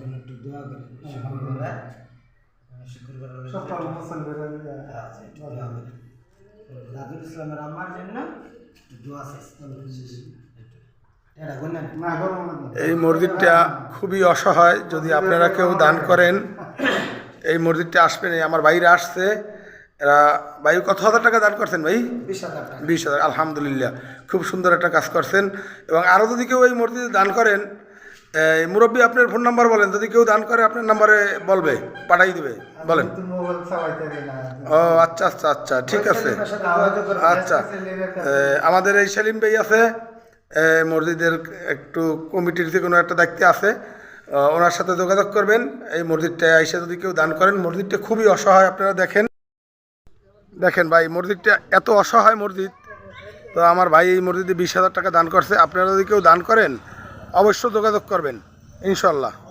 জন্য একটু দোয়া করেন। দাদুল ইসলামের আম্মার জন্য দোয়া এই মসজিদটা খুবই অসহায়, যদি আপনারা কেউ দান করেন এই মসজিদটা আসবেন। এই আমার ভাইরা আসছে, এরা ভাই কত হাজার টাকা দান করছেন ভাই? 20,000। আলহামদুলিল্লাহ, খুব সুন্দর একটা কাজ করছেন। এবং আরও যদি কেউ এই মসজিদে দান করেন, মুরব্বী আপনার ফোন নাম্বার বলেন, যদি কেউ দান করে আপনার নাম্বারে বলবে, পাঠাই দেবে, বলেন। ও আচ্ছা আচ্ছা আচ্ছা, ঠিক আছে। আচ্ছা, আমাদের এই সেলিম ভাই আছে, মসজিদের একটু কমিটির যে কোনো একটা দায়িত্বে আছে, ওনার সাথে যোগাযোগ করবেন। এই মসজিদটা এসে যদি কেউ দান করেন, মসজিদটা খুবই অসহায়। আপনারা দেখেন দেখেন ভাই, মসজিদটা এত অসহায় মসজিদ। তো আমার ভাই এই মসজিদে 20,000 টাকা দান করছে। আপনারা যদি কেউ দান করেন অবশ্যই যোগাযোগ করবেন ইনশাল্লাহ।